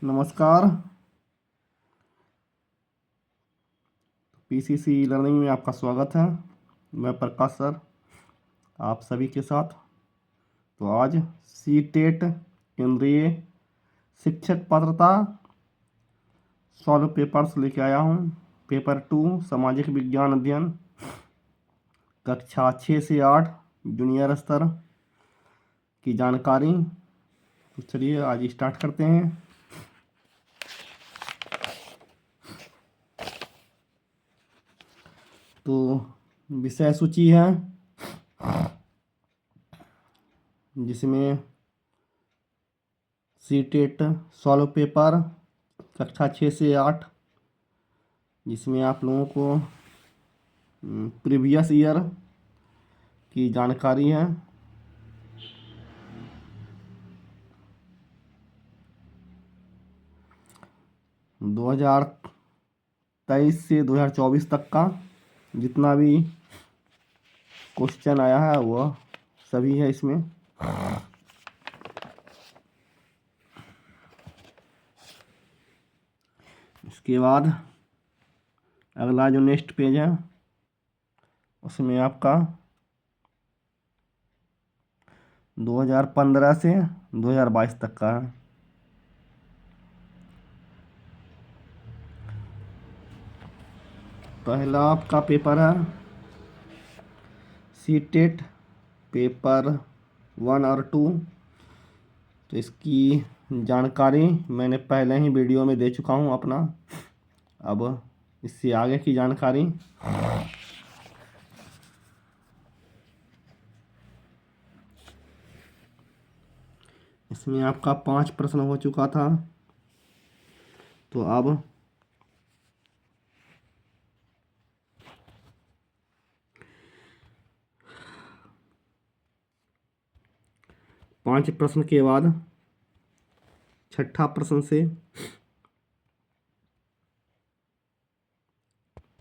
नमस्कार। PCC learning में आपका स्वागत है। मैं प्रकाश सर आप सभी के साथ। तो आज सीटेट केंद्रीय शिक्षक पात्रता सॉल्व पेपर्स लेके आया हूँ। पेपर 2 सामाजिक विज्ञान अध्ययन कक्षा 6 से 8 जूनियर स्तर की जानकारी। तो चलिए आज स्टार्ट करते हैं। तो विषय सूची है जिसमें सीटेट सॉल्व पेपर कक्षा 6 से 8, जिसमें आप लोगों को प्रीवियस ईयर की जानकारी है। दो हजार 23 से 2024 तक का जितना भी क्वेश्चन आया है वह सभी है इसमें। इसके बाद अगला जो नेक्स्ट पेज है उसमें आपका 2015 से 2022 तक का है। पहला आपका पेपर है सीटेट पेपर 1 और 2। तो इसकी जानकारी मैंने पहले ही वीडियो में दे चुका हूँ अपना। अब इससे आगे की जानकारी। इसमें आपका 5 प्रश्न हो चुका था। तो अब पांच प्रश्न के बाद छठा प्रश्न से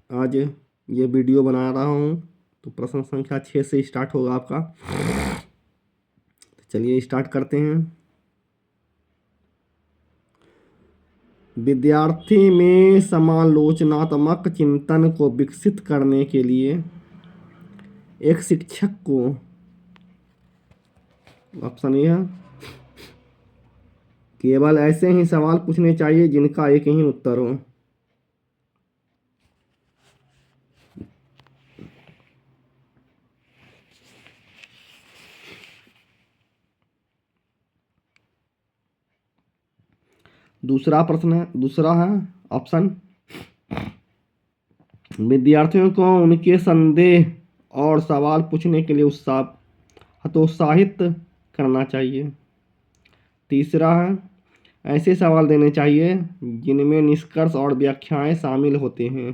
आज ये वीडियो बना रहा हूँ। तो प्रश्न संख्या 6 से स्टार्ट होगा आपका। तो चलिए स्टार्ट करते हैं। विद्यार्थी में समालोचनात्मक चिंतन को विकसित करने के लिए एक शिक्षक को, ऑप्शन ए है, केवल ऐसे ही सवाल पूछने चाहिए जिनका एक ही उत्तर हो। दूसरा है ऑप्शन, विद्यार्थियों को उनके संदेह और सवाल पूछने के लिए हतोत्साहित करना चाहिए। तीसरा है, ऐसे सवाल देने चाहिए जिनमें निष्कर्ष और व्याख्याएं शामिल होते हैं।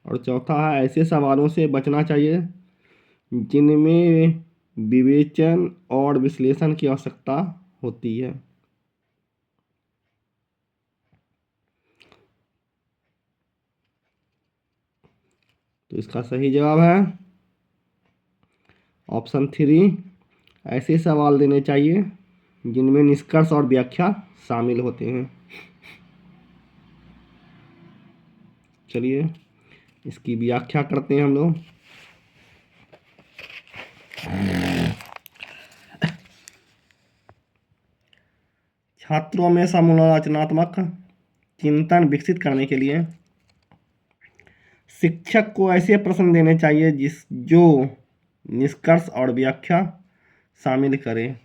और चौथा है, ऐसे सवालों से बचना चाहिए जिनमें विवेचन और विश्लेषण की आवश्यकता होती है। तो इसका सही जवाब है ऑप्शन 3, ऐसे सवाल देने चाहिए जिनमें निष्कर्ष और व्याख्या शामिल होते हैं। चलिए इसकी व्याख्या करते हैं हम लोग। छात्रों में समालोचनात्मक चिंतन विकसित करने के लिए शिक्षक को ऐसे प्रश्न देने चाहिए जो निष्कर्ष और व्याख्या शामिल करें।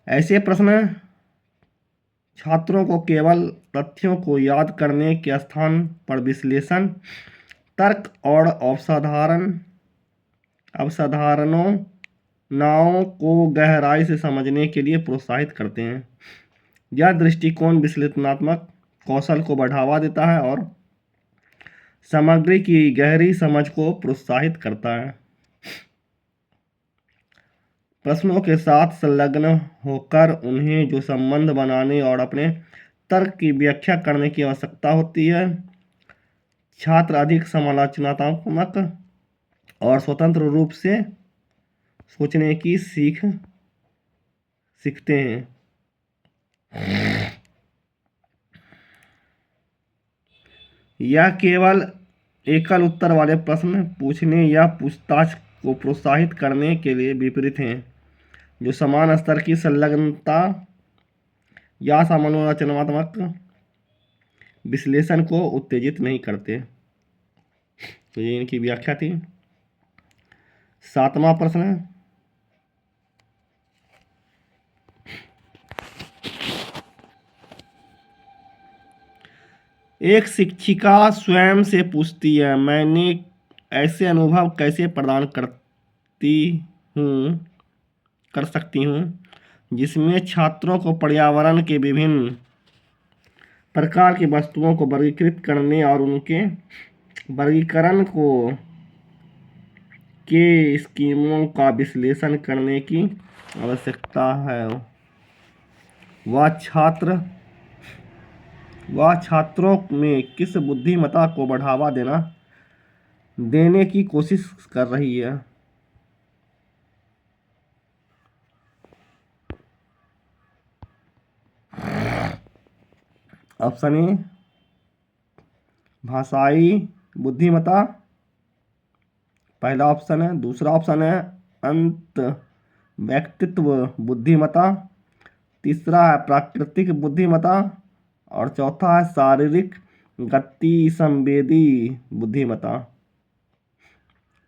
ऐसे प्रश्न छात्रों को केवल तथ्यों को याद करने के स्थान पर विश्लेषण, तर्क और अवधारणाओं को गहराई से समझने के लिए प्रोत्साहित करते हैं। यह दृष्टिकोण विश्लेषणात्मक कौशल को बढ़ावा देता है और सामग्री की गहरी समझ को प्रोत्साहित करता है। प्रश्नों के साथ संलग्न होकर उन्हें जो संबंध बनाने और अपने तर्क की व्याख्या करने की आवश्यकता होती है। छात्र अधिक समालोचनात्मक और स्वतंत्र रूप से सोचने की सीखते हैं। यह केवल एकल उत्तर वाले प्रश्न पूछने या पूछताछ को प्रोत्साहित करने के लिए विपरीत हैं, जो समान स्तर की संलग्नता या समालोचनात्मक विश्लेषण को उत्तेजित नहीं करते। तो ये इनकी व्याख्या थी। 7वां प्रश्न, एक शिक्षिका स्वयं से पूछती है, मैंने ऐसे अनुभव कैसे प्रदान कर सकती हूँ जिसमें छात्रों को पर्यावरण के विभिन्न प्रकार की वस्तुओं को वर्गीकृत करने और उनके वर्गीकरण के स्कीमों का विश्लेषण करने की आवश्यकता है। वह छात्रों में किस बुद्धिमत्ता को बढ़ावा देने की कोशिश कर रही है। ऑप्शन ए भाषाई बुद्धिमत्ता, पहला ऑप्शन है। दूसरा ऑप्शन है अंत व्यक्तित्व बुद्धिमत्ता, तीसरा है प्राकृतिक बुद्धिमत्ता और चौथा है शारीरिक गति संवेदी बुद्धिमत्ता।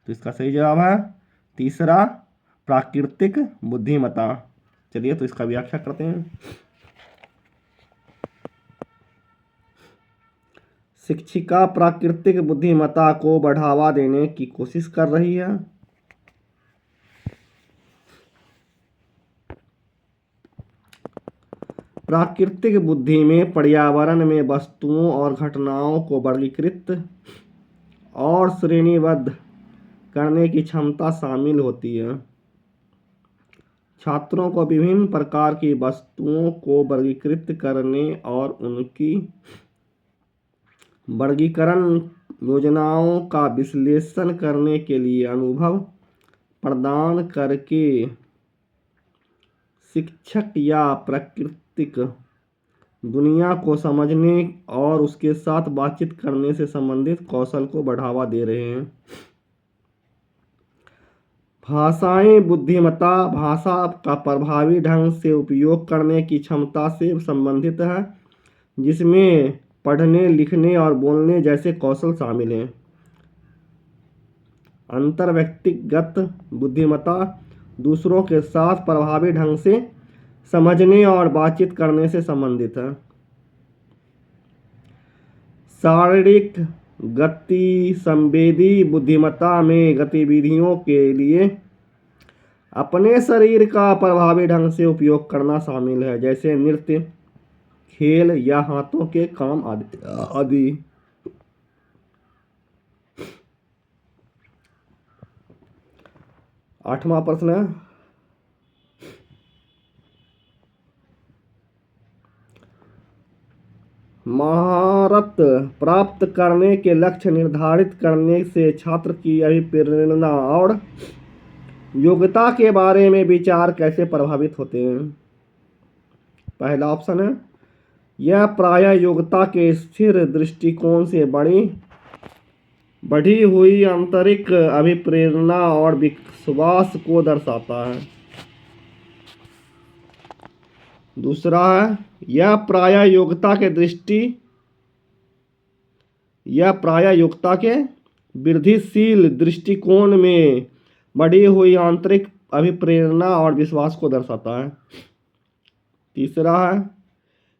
तो इसका सही जवाब है तीसरा, प्राकृतिक बुद्धिमत्ता। चलिए तो इसका व्याख्या करते हैं। शिक्षिका प्राकृतिक बुद्धिमत्ता को बढ़ावा देने की कोशिश कर रही है। प्राकृतिक बुद्धि में पर्यावरण में वस्तुओं और घटनाओं को वर्गीकृत और श्रेणीबद्ध करने की क्षमता शामिल होती है। छात्रों को विभिन्न प्रकार की वस्तुओं को वर्गीकृत करने और उनकी वर्गीकरण योजनाओं का विश्लेषण करने के लिए अनुभव प्रदान करके शिक्षक या प्राकृतिक दुनिया को समझने और उसके साथ बातचीत करने से संबंधित कौशल को बढ़ावा दे रहे हैं। भाषाई बुद्धिमत्ता भाषा का प्रभावी ढंग से उपयोग करने की क्षमता से संबंधित है, जिसमें पढ़ने, लिखने और बोलने जैसे कौशल शामिल हैं। अंतर्व्यक्तिगत बुद्धिमत्ता दूसरों के साथ प्रभावी ढंग से समझने और बातचीत करने से संबंधित है। शारीरिक गति संवेदी बुद्धिमत्ता में गतिविधियों के लिए अपने शरीर का प्रभावी ढंग से उपयोग करना शामिल है, जैसे नृत्य, खेल या हाथों के काम आदि। आठवां प्रश्न है, महारत प्राप्त करने के लक्ष्य निर्धारित करने से छात्र की अभिप्रेरणा और योग्यता के बारे में विचार कैसे प्रभावित होते हैं। पहला ऑप्शन है, यह प्रायः योग्यता के स्थिर दृष्टिकोण से बढ़ी हुई आंतरिक अभिप्रेरणा और विश्वास को दर्शाता है। दूसरा है, यह प्रायः योग्यता के वृद्धिशील दृष्टिकोण में बढ़ी हुई आंतरिक अभिप्रेरणा और विश्वास को दर्शाता है। तीसरा है,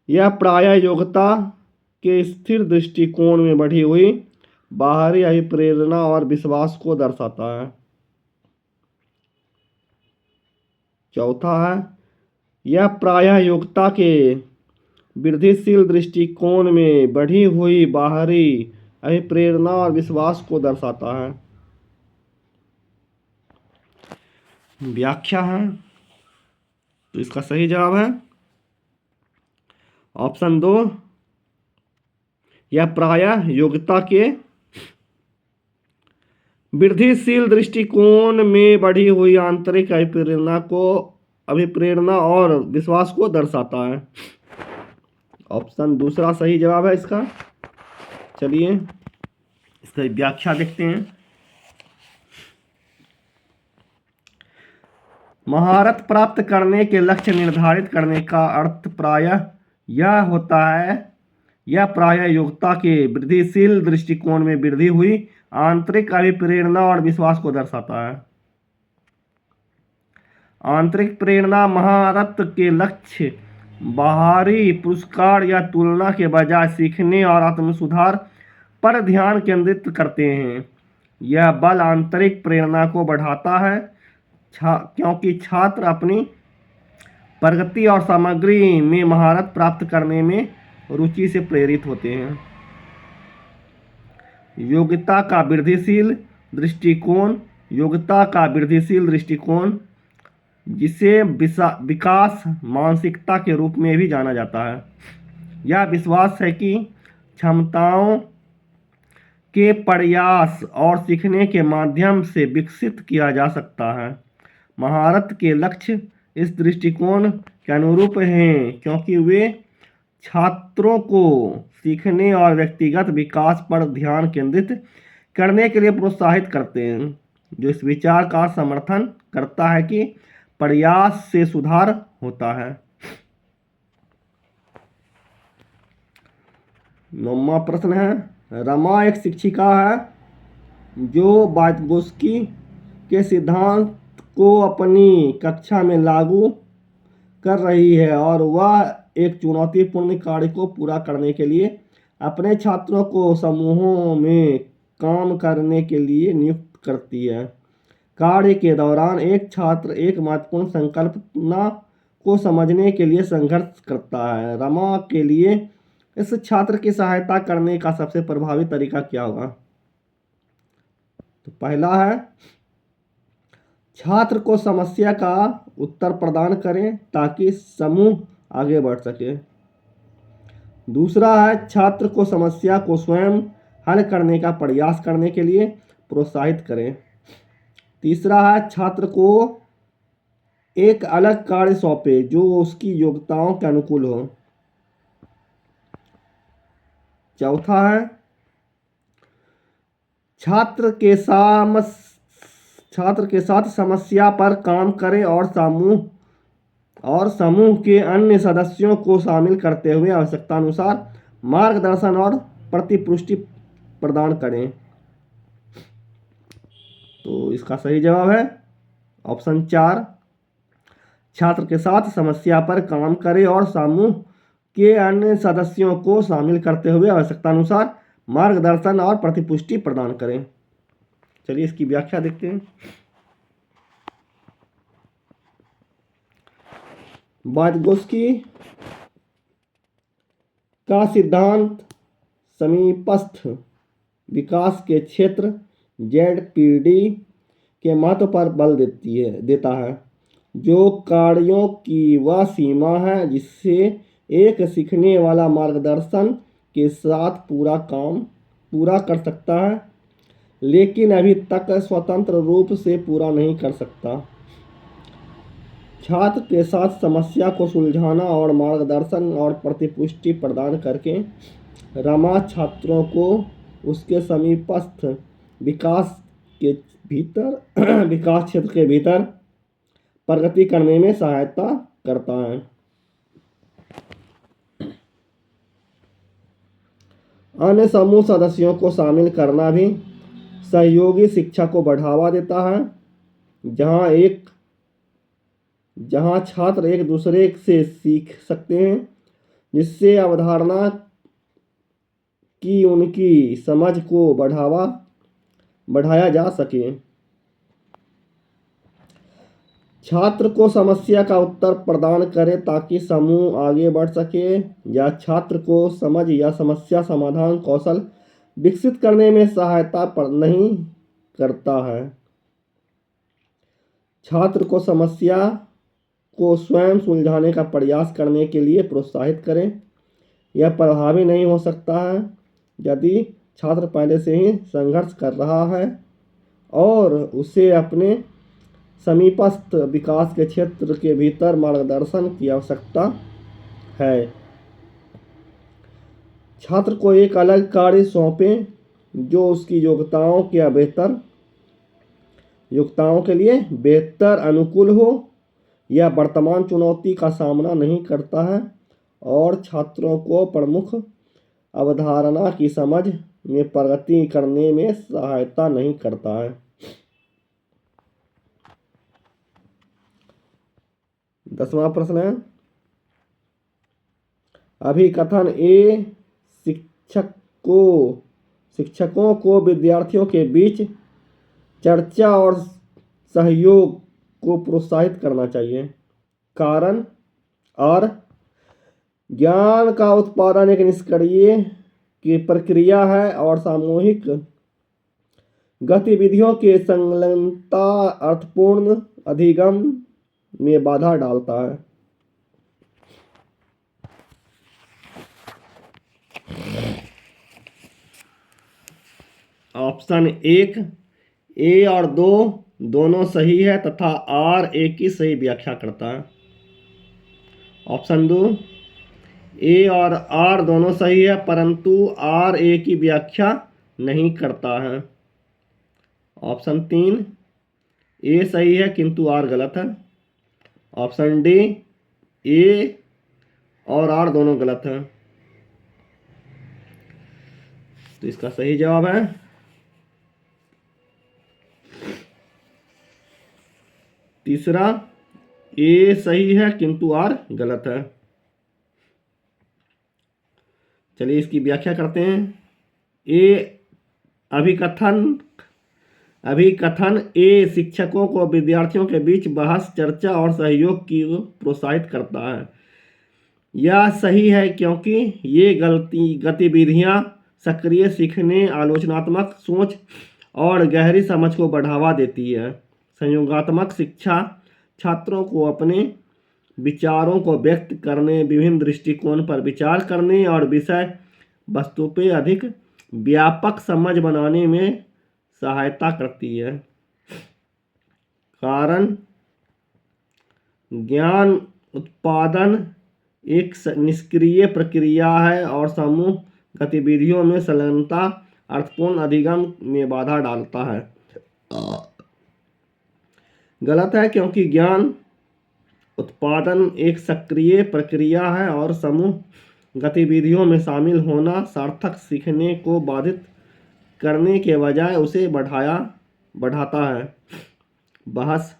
यह प्रायः योग्यता के स्थिर दृष्टिकोण में बढ़ी हुई बाहरी अभिप्रेरणा और विश्वास को दर्शाता है। चौथा है, यह प्रायः योग्यता के वृद्धिशील दृष्टिकोण में बढ़ी हुई बाहरी अभिप्रेरणा और विश्वास को दर्शाता है। व्याख्या है, तो इसका सही जवाब है ऑप्शन 2, यह प्रायः योग्यता के वृद्धिशील दृष्टिकोण में बढ़ी हुई आंतरिक अभिप्रेरणा और विश्वास को दर्शाता है। ऑप्शन दूसरा सही जवाब है इसका। चलिए इसकी व्याख्या देखते हैं। महारत प्राप्त करने के लक्ष्य निर्धारित करने का अर्थ प्रायः यह होता है, यह प्रायः योग्यता के वृद्धिशील दृष्टिकोण में वृद्धि हुई आंतरिक अभिप्रेरणा और विश्वास को दर्शाता है। आंतरिक प्रेरणा महारत के लक्ष्य बाहरी पुरस्कार या तुलना के बजाय सीखने और आत्मसुधार पर ध्यान केंद्रित करते हैं। यह बल आंतरिक प्रेरणा को बढ़ाता है क्योंकि छात्र अपनी प्रगति और सामग्री में महारत प्राप्त करने में रुचि से प्रेरित होते हैं। योग्यता का वृद्धिशील दृष्टिकोण, जिसे विकास मानसिकता के रूप में भी जाना जाता है, यह विश्वास है कि क्षमताओं के प्रयास और सीखने के माध्यम से विकसित किया जा सकता है। महारत के लक्ष्य इस दृष्टिकोण के अनुरूप हैं क्योंकि वे छात्रों को सीखने और व्यक्तिगत विकास पर ध्यान केंद्रित करने के लिए प्रोत्साहित करते हैं, जो इस विचार का समर्थन करता है कि प्रयास से सुधार होता है। 9वां प्रश्न है, रमा एक शिक्षिका है जो वाइगोत्स्की के सिद्धांत को अपनी कक्षा में लागू कर रही है और वह एक चुनौतीपूर्ण कार्य को पूरा करने के लिए अपने छात्रों को समूहों में काम करने के लिए नियुक्त करती है। कार्य के दौरान एक छात्र एक महत्वपूर्ण संकल्पना को समझने के लिए संघर्ष करता है। रमा के लिए इस छात्र की सहायता करने का सबसे प्रभावी तरीका क्या होगा? तो पहला है, छात्र को समस्या का उत्तर प्रदान करें ताकि समूह आगे बढ़ सके। दूसरा है, छात्र को समस्या को स्वयं हल करने का प्रयास करने के लिए प्रोत्साहित करें। तीसरा है, छात्र को एक अलग कार्य सौंपे जो उसकी योग्यताओं के अनुकूल हो। चौथा है, छात्र के साथ समस्या पर काम करें और समूह के अन्य सदस्यों को शामिल करते हुए आवश्यकता अनुसार मार्गदर्शन और प्रतिपुष्टि प्रदान करें। तो इसका सही जवाब है ऑप्शन 4, छात्र के साथ समस्या पर काम करें और समूह के अन्य सदस्यों को शामिल करते हुए आवश्यकता अनुसार मार्गदर्शन और प्रतिपुष्टि प्रदान करें। चलिए इसकी व्याख्या देखते हैं। वाइगोत्स्की का सिद्धांत समीपस्थ विकास के क्षेत्र ZPD के महत्व पर बल देता है, जो कार्यों की वह सीमा है जिससे एक सीखने वाला मार्गदर्शन के साथ पूरा कर सकता है, लेकिन अभी तक स्वतंत्र रूप से पूरा नहीं कर सकता। छात्र के साथ समस्या को सुलझाना और मार्गदर्शन और प्रतिपुष्टि प्रदान करके रमा छात्रों को उसके समीपस्थ विकास क्षेत्र के भीतर प्रगति करने में सहायता करता है। अन्य समूह सदस्यों को शामिल करना भी सहयोगी शिक्षा को बढ़ावा देता है, जहां छात्र एक दूसरे से सीख सकते हैं, जिससे अवधारणा की उनकी समझ को बढ़ाया जा सके। छात्र को समस्या का उत्तर प्रदान करें ताकि समूह आगे बढ़ सके, या छात्र को समझ या समस्या समाधान कौशल विकसित करने में सहायता नहीं करता है। छात्र को समस्या को स्वयं सुलझाने का प्रयास करने के लिए प्रोत्साहित करें। यह प्रभावी नहीं हो सकता है यदि छात्र पहले से ही संघर्ष कर रहा है और उसे अपने समीपस्थ विकास के क्षेत्र के भीतर मार्गदर्शन की आवश्यकता है। छात्र को एक अलग कार्य सौंपें जो उसकी योग्यताओं के लिए बेहतर अनुकूल हो या वर्तमान चुनौती का सामना नहीं करता है और छात्रों को प्रमुख अवधारणा की समझ में प्रगति करने में सहायता नहीं करता है। 10वां प्रश्न है, अभिकथन ए शिक्षकों को विद्यार्थियों के बीच चर्चा और सहयोग को प्रोत्साहित करना चाहिए। कारण और ज्ञान का उत्पादन एक निष्क्रिय की प्रक्रिया है और सामूहिक गतिविधियों के संलग्नता अर्थपूर्ण अधिगम में बाधा डालता है। ऑप्शन 1 ए और 2 दोनों सही है तथा आर ए की सही व्याख्या करता है। ऑप्शन 2 ए और आर दोनों सही है परंतु आर ए की व्याख्या नहीं करता है। ऑप्शन 3 ए सही है किंतु आर गलत है। ऑप्शन डी ए और आर दोनों गलत है। तो इसका सही जवाब है तीसरा, ए सही है किंतु आर गलत है। चलिए इसकी व्याख्या करते हैं। ए अभिकथन ए शिक्षकों को विद्यार्थियों के बीच बहस, चर्चा और सहयोग की प्रोत्साहित करता है। यह सही है क्योंकि ये गतिविधियां सक्रिय सीखने, आलोचनात्मक सोच और गहरी समझ को बढ़ावा देती है। संयोगात्मक शिक्षा छात्रों को अपने विचारों को व्यक्त करने, विभिन्न दृष्टिकोण पर विचार करने और विषय वस्तु पे अधिक व्यापक समझ बनाने में सहायता करती है। कारण ज्ञान उत्पादन एक निष्क्रिय प्रक्रिया है और समूह गतिविधियों में संलग्नता अर्थपूर्ण अधिगम में बाधा डालता है। गलत है क्योंकि ज्ञान उत्पादन एक सक्रिय प्रक्रिया है और समूह गतिविधियों में शामिल होना सार्थक सीखने को बाधित करने के बजाय उसे बढ़ाता है। बहस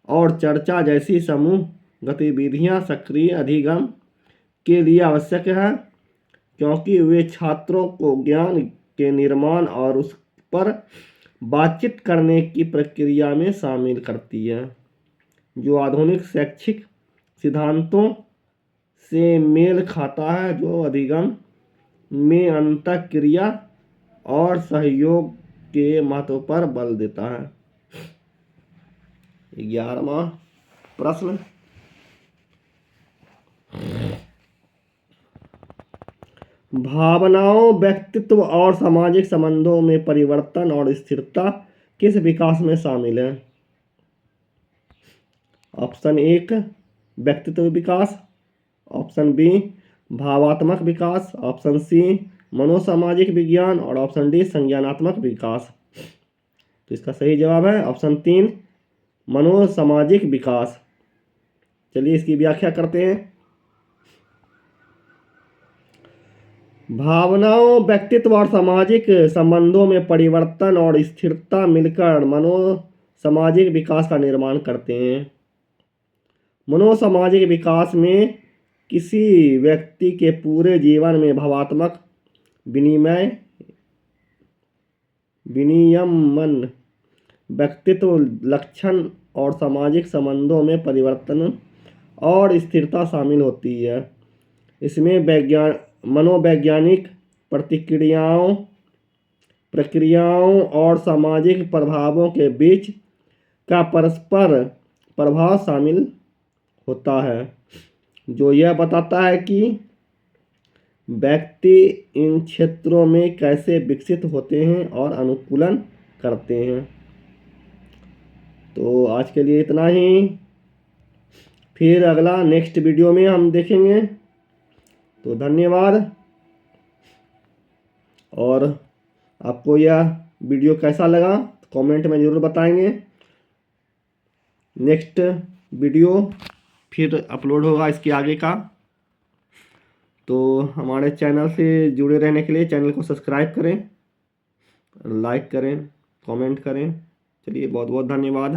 और चर्चा जैसी समूह गतिविधियां सक्रिय अधिगम के लिए आवश्यक है क्योंकि वे छात्रों को ज्ञान के निर्माण और उस पर बातचीत करने की प्रक्रिया में शामिल करती है, जो आधुनिक शैक्षिक सिद्धांतों से मेल खाता है, जो अधिगम में अंतःक्रिया और सहयोग के महत्व पर बल देता है। 11वां प्रश्न, भावनाओं, व्यक्तित्व और सामाजिक संबंधों में परिवर्तन और स्थिरता किस विकास में शामिल है? ऑप्शन 1 व्यक्तित्व विकास, ऑप्शन बी भावात्मक विकास, ऑप्शन सी मनोसामाजिक विज्ञान और ऑप्शन डी संज्ञानात्मक विकास। तो इसका सही जवाब है ऑप्शन 3 मनोसामाजिक विकास। चलिए इसकी व्याख्या करते हैं। भावनाओं, व्यक्तित्व और सामाजिक संबंधों में परिवर्तन और स्थिरता मिलकर मनोसामाजिक विकास का निर्माण करते हैं। मनोसामाजिक विकास में किसी व्यक्ति के पूरे जीवन में भावात्मक विनियमन, व्यक्तित्व लक्षण और सामाजिक संबंधों में परिवर्तन और स्थिरता शामिल होती है। इसमें मनोवैज्ञानिक प्रक्रियाओं और सामाजिक प्रभावों के बीच का परस्पर प्रभाव शामिल होता है, जो यह बताता है कि व्यक्ति इन क्षेत्रों में कैसे विकसित होते हैं और अनुकूलन करते हैं। तो आज के लिए इतना ही, फिर अगला नेक्स्ट वीडियो में हम देखेंगे। तो धन्यवाद। और आपको यह वीडियो कैसा लगा कमेंट में ज़रूर बताएंगे। नेक्स्ट वीडियो फिर अपलोड होगा इसके आगे का। तो हमारे चैनल से जुड़े रहने के लिए चैनल को सब्सक्राइब करें, लाइक करें, कमेंट करें। चलिए बहुत बहुत धन्यवाद।